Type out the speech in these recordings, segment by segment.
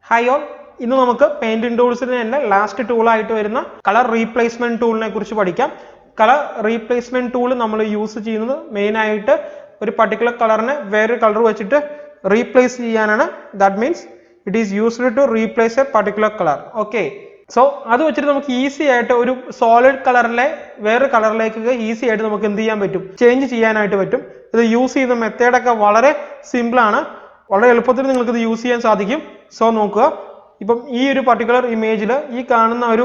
Hi all, ഇന്ന് നമുക്ക് painting ടൂൾസിന്റെ തന്നെ ലാസ്റ്റ് ടൂൾ ആയിട്ട് വരുന്ന കളർ റീപ്ലേസ്മെന്റ് ടൂളിനെ കുറിച്ച് പഠിക്കാം. കളർ റീപ്ലേസ്മെന്റ് ടൂൾ നമ്മൾ യൂസ് ചെയ്യുന്നത് മെയിൻ ആയിട്ട് ഒരു പർട്ടിക്കുലർ കളറിനെ വേറൊരു കളർ വെച്ചിട്ട് റീപ്ലേസ് ചെയ്യാനാണ്. That means it is used to replace a particular colour. Okay, so അത് വെച്ചിട്ട് നമുക്ക് ഈസി ആയിട്ട് ഒരു സോളിഡ് കളറിലെ വേറെ കളറിലേക്ക് ഈസി ആയിട്ട് നമുക്ക് എന്ത് ചെയ്യാൻ പറ്റും, ചേഞ്ച് ചെയ്യാനായിട്ട് പറ്റും. ഇത് യൂസ് ചെയ്യുന്ന മെത്തേഡൊക്കെ വളരെ സിമ്പിൾ ആണ്, വളരെ എളുപ്പത്തിൽ നിങ്ങൾക്ക് ഇത് യൂസ് ചെയ്യാൻ സാധിക്കും. സോ നോക്കുക, ഇപ്പം ഈ ഒരു പർട്ടിക്കുലർ ഇമേജിൽ ഈ കാണുന്ന ഒരു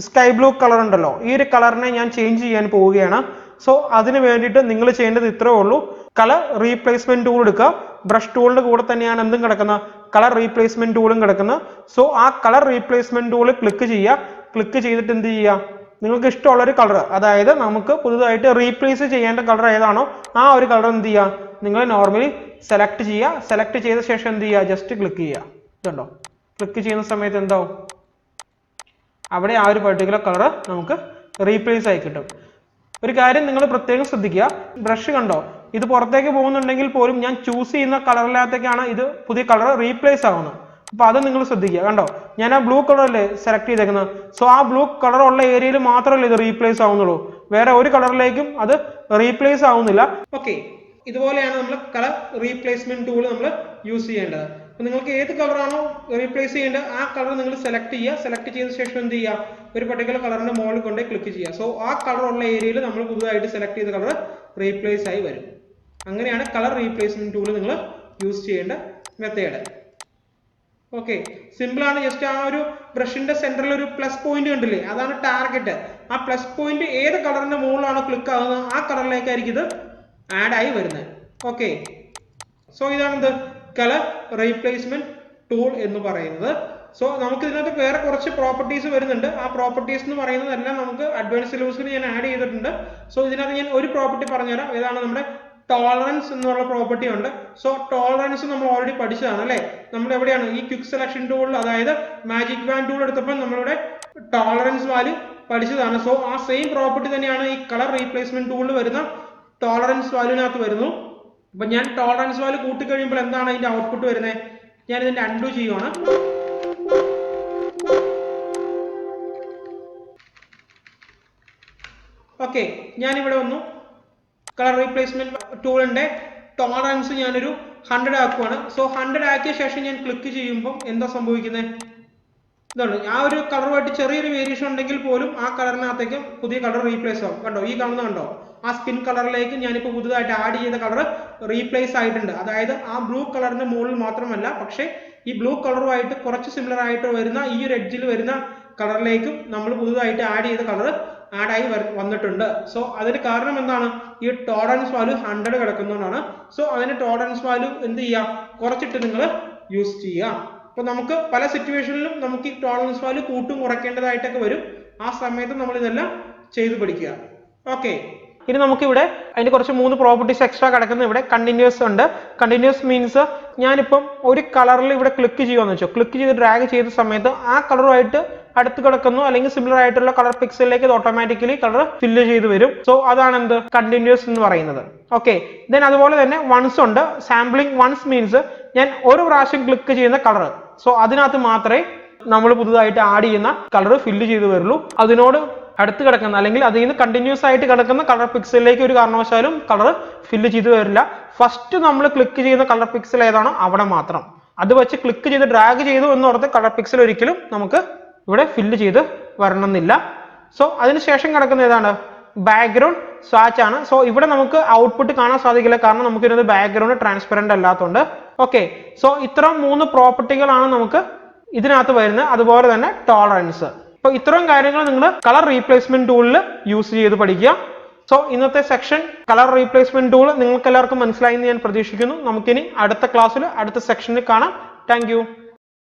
സ്കൈ ബ്ലൂ കളർ ഉണ്ടല്ലോ, ഈ ഒരു കളറിനെ ഞാൻ ചേഞ്ച് ചെയ്യാൻ പോവുകയാണ്. സോ അതിന് വേണ്ടിയിട്ട് നിങ്ങൾ ചെയ്യേണ്ടത് ഇത്രേ ഉള്ളൂ, കളർ റീപ്ലേസ്മെന്റ് ടൂൾ എടുക്കുക. ബ്രഷ് ടൂളിന്റെ കൂടെ തന്നെയാണ് എന്തും കിടക്കുന്നത്, കളർ റീപ്ലേസ്മെന്റ് ടൂളും കിടക്കുന്നത്. സോ ആ കളർ റീപ്ലേസ്മെന്റ് ടൂൾ ക്ലിക്ക് ചെയ്യുക. ക്ലിക്ക് ചെയ്തിട്ട് എന്ത് ചെയ്യുക, നിങ്ങൾക്ക് ഇഷ്ടമുള്ളൊരു കളർ, അതായത് നമുക്ക് പുതുതായിട്ട് റീപ്ലേസ് ചെയ്യേണ്ട കളർ ഏതാണോ ആ ഒരു കളർ എന്ത് ചെയ്യുക, നിങ്ങൾ നോർമലി സെലക്ട് ചെയ്യുക. സെലക്ട് ചെയ്ത ശേഷം എന്ത് ചെയ്യുക, ജസ്റ്റ് ക്ലിക്ക് ചെയ്യുക. ഇതുണ്ടോ, ക്ലിക്ക് ചെയ്യുന്ന സമയത്ത് എന്താവും, അവിടെ ആ ഒരു പർട്ടിക്കുലർ കളർ നമുക്ക് റീപ്ലേസ് ആയി കിട്ടും. ഒരു കാര്യം നിങ്ങൾ പ്രത്യേകം ശ്രദ്ധിക്കുക, ബ്രഷ് കണ്ടോ, ഇത് പുറത്തേക്ക് പോകുന്നുണ്ടെങ്കിൽ പോലും ഞാൻ ചൂസ് ചെയ്യുന്ന കളറിനകത്തേക്കാണ് ഇത് പുതിയ കളർ റീപ്ലേസ് ആവുന്നത്. അപ്പൊ അത് നിങ്ങൾ ശ്രദ്ധിക്കുക. കണ്ടോ, ഞാൻ ആ ബ്ലൂ കളർ അല്ലേ സെലക്ട് ചെയ്തേക്കുന്നത്. സോ ആ ബ്ലൂ കളർ ഉള്ള ഏരിയയിൽ മാത്രമല്ലേ ഇത് റീപ്ലേസ് ആവുന്നുള്ളൂ, വേറെ ഒരു കളറിലേക്കും അത് റീപ്ലേസ് ആവുന്നില്ല. ഓക്കെ, ഇതുപോലെയാണ് നമ്മൾ കളർ റീപ്ലേസ്മെന്റ് ടൂൾ നമ്മൾ യൂസ് ചെയ്യേണ്ടത്. അപ്പൊ നിങ്ങൾക്ക് ഏത് കളറാണോ റീപ്ലേസ് ചെയ്യേണ്ടത് ആ കളർ നിങ്ങൾ സെലക്ട് ചെയ്യുക. സെലക്ട് ചെയ്ത ശേഷം എന്ത് ചെയ്യുക, ഒരു പർട്ടിക്കുലർ കളറിന്റെ മുകളിൽ കൊണ്ട് ക്ലിക്ക് ചെയ്യുക. സോ ആ കളർ ഉള്ള ഏരിയയിൽ നമ്മൾ പുതുതായിട്ട് സെലക്ട് ചെയ്ത കളർ റീപ്ലേസ് ആയി വരും. അങ്ങനെയാണ് കളർ റീപ്ലേസ്മെന്റ് ടൂൾ നിങ്ങൾ യൂസ് ചെയ്യേണ്ട മെത്തേഡ്. ഓക്കെ, സിമ്പിൾ ആണ്. ജസ്റ്റ് ആ ഒരു ബ്രഷിന്റെ സെന്ററിൽ ഒരു പ്ലസ് പോയിന്റ് കണ്ടില്ലേ, അതാണ് ടാർഗറ്റ്. ആ പ്ലസ് പോയിന്റ് ഏത് കളറിന്റെ മുകളിലാണോ ക്ലിക്ക് ആകുന്നത് ആ കളറിലേക്കായിരിക്കും ഇത് ആഡ് ആയി വരുന്നത്. ഓക്കെ, സോ ഇതാണ് ഇത് കളർ റീപ്ലേസ്മെന്റ് ടൂൾ എന്ന് പറയുന്നത്. സോ നമുക്ക് ഇതിനകത്ത് വേറെ കുറച്ച് പ്രോപ്പർട്ടീസ് വരുന്നുണ്ട്. ആ പ്രോപ്പർട്ടീസ് എന്ന് പറയുന്നതെല്ലാം നമുക്ക് അഡ്വാൻസ് സിലബസിൽ ഞാൻ ആഡ് ചെയ്തിട്ടുണ്ട്. സോ ഇതിനകത്ത് ഞാൻ ഒരു പ്രോപ്പർട്ടി പറഞ്ഞുതരാം. ഏതാണ് നമ്മുടെ ടോളറൻസ് എന്നുള്ള പ്രോപ്പർട്ടി ഉണ്ട്. സോ ടോളറൻസ് നമ്മൾ ഓൾറെഡി പഠിച്ചതാണ് അല്ലേ. നമ്മൾ എവിടെയാണ് ഈ ക്വിക്ക് സെലക്ഷൻ ടൂളിൽ, അതായത് മാജിക് ബാൻഡ് ടൂൾ എടുത്തപ്പോൾ നമ്മളിവിടെ ടോളറൻസ് വാല്യൂ പഠിച്ചതാണ്. സോ ആ സെയിം പ്രോപ്പർട്ടി തന്നെയാണ് ഈ കളർ റീപ്ലേസ്മെന്റ് ടൂളിൽ വരുന്ന ടോളറൻസ് വാല്യൂവിനകത്ത് വരുന്നു. അപ്പൊ ഞാൻ ടോളറൻസ് വാല്യൂ കൂട്ടി കഴിയുമ്പോൾ എന്താണ് അതിന്റെ ഔട്ട്പുട്ട് വരുന്നത്, ഞാൻ ഇതിന്റെ അൺഡു ചെയ്യുവാണ്. ഓക്കെ, ഞാനിവിടെ വന്നു, കളർ റീപ്ലേസ്മെന്റ് ടൂളിന്റെ ടോളറൻസ് ഞാനൊരു 100 ആക്കുവാണ്. സോ 100 ആക്കിയ ശേഷം ഞാൻ ക്ലിക്ക് ചെയ്യുമ്പോൾ എന്താ സംഭവിക്കുന്നത്, ഇതാണ് ആ ഒരു കളറുമായിട്ട് ചെറിയൊരു വേരിയേഷൻ ഉണ്ടെങ്കിൽ പോലും ആ കളറിനകത്തേക്ക് പുതിയ കളർ റീപ്ലേസ് ആവും. കണ്ടോ, ഈ കാണുന്ന കണ്ടോ, ആ സ്കിൻ കളറിലേക്ക് ഞാനിപ്പോൾ പുതുതായിട്ട് ആഡ് ചെയ്ത കളർ റീപ്ലേസ് ആയിട്ടുണ്ട്. അതായത് ആ ബ്ലൂ കളറിന്റെ മുകളിൽ മാത്രമല്ല, പക്ഷേ ഈ ബ്ലൂ കളറുമായിട്ട് കുറച്ച് സിമിലർ ആയിട്ട് വരുന്ന ഈ ഒരു എഡ്ജിൽ വരുന്ന കളറിലേക്കും നമ്മൾ പുതുതായിട്ട് ആഡ് ചെയ്ത കളർ ആഡ് ആയി വന്നിട്ടുണ്ട്. സോ അതിന് കാരണം എന്താണ്, ഈ ടോളറൻസ് വാല്യൂ 100 കിടക്കുന്നതുകൊണ്ടാണ്. സോ അതിന് ടോളറൻസ് വാല്യൂ എന്ത് ചെയ്യുക, കുറച്ചിട്ട് നിങ്ങൾ യൂസ് ചെയ്യുക. അപ്പൊ നമുക്ക് പല സിറ്റുവേഷനിലും നമുക്ക് ഈ ടോളറൻസ് വാല്യൂ കൂട്ടും കുറയ്ക്കേണ്ടതായിട്ടൊക്കെ വരും. ആ സമയത്ത് നമ്മൾ ഇതെല്ലാം ചെയ്ത് പഠിക്കുക. ഓക്കെ, ഇനി നമുക്ക് ഇവിടെ അതിന്റെ കുറച്ച് 3 പ്രോപ്പർട്ടീസ് എക്സ്ട്രാ കിടക്കുന്നത്. ഇവിടെ കണ്ടിന്യൂസ് ഉണ്ട്. കണ്ടിന്യൂസ് മീൻസ് ഞാനിപ്പം ഒരു കളറിൽ ഇവിടെ ക്ലിക്ക് ചെയ്യുമെന്ന് വെച്ചോ, ക്ലിക്ക് ചെയ്ത് ഡ്രാഗ് ചെയ്ത സമയത്ത് ആ കളറുമായിട്ട് അടുത്ത് കിടക്കുന്നു അല്ലെങ്കിൽ സിമിലർ ആയിട്ടുള്ള കളർ പിക്സലിലേക്ക് ഇത് ഓട്ടോമാറ്റിക്കലി കളർ ഫില്ല് ചെയ്ത് വരും. സോ അതാണ് എന്ത് കണ്ടിന്യൂസ് എന്ന് പറയുന്നത്. ഓക്കെ, ദെൻ അതുപോലെ തന്നെ വൺസ് ഉണ്ട്. സാമ്പിളിംഗ് വൺസ് മീൻസ് ഞാൻ ഒരു പ്രാവശ്യം ക്ലിക്ക് ചെയ്യുന്ന കളർ, സോ അതിനകത്ത് മാത്രമേ നമ്മൾ പുതുതായിട്ട് ആഡ് ചെയ്യുന്ന കളർ ഫില്ല് ചെയ്ത് വരുള്ളൂ. അതിനോട് അടുത്ത് കിടക്കുന്ന അല്ലെങ്കിൽ അതിൽ നിന്ന് കണ്ടിന്യൂസ് ആയിട്ട് കിടക്കുന്ന കളർ പിക്സലിലേക്ക് ഒരു കാരണവശാലും കളർ ഫില്ല് ചെയ്ത് വരില്ല. ഫസ്റ്റ് നമ്മൾ ക്ലിക്ക് ചെയ്യുന്ന കളർ പിക്സൽ ഏതാണോ അവിടെ മാത്രം, അത് വെച്ച് ക്ലിക്ക് ചെയ്ത് ഡ്രാഗ് ചെയ്തു എന്നോർത്ത് കളർ പിക്സൽ ഒരിക്കലും നമുക്ക് ഇവിടെ ഫില്ല് ചെയ്ത് വരണമെന്നില്ല. സോ അതിനുശേഷം കിടക്കുന്ന ഏതാണ്, ബാക്ക്ഗ്രൗണ്ട് സ്വാച്ച് ആണ്. സോ ഇവിടെ നമുക്ക് ഔട്ട്പുട്ട് കാണാൻ സാധിക്കില്ല, കാരണം നമുക്ക് ഇതിനകത്ത് ബാക്ക്ഗ്രൗണ്ട് ട്രാൻസ്പെറന്റ് അല്ലാത്തതുകൊണ്ട്. ഓക്കെ, സോ ഇത്തരം 3 പ്രോപ്പർട്ടികളാണ് നമുക്ക് ഇതിനകത്ത് വരുന്നത്. അതുപോലെ തന്നെ ടോളറൻസ്. അപ്പൊ ഇത്തരം കാര്യങ്ങൾ നിങ്ങൾ കളർ റീപ്ലേസ്മെന്റ് ടൂളിൽ യൂസ് ചെയ്ത് പഠിക്കുക. സോ ഇന്നത്തെ സെക്ഷൻ കളർ റീപ്ലേസ്മെന്റ് ടൂൾ നിങ്ങൾക്ക് എല്ലാവർക്കും മനസ്സിലായി എന്ന് ഞാൻ പ്രതീക്ഷിക്കുന്നു. നമുക്കിനി അടുത്ത ക്ലാസ്സിൽ അടുത്ത സെക്ഷനിൽ കാണാം. Thank you.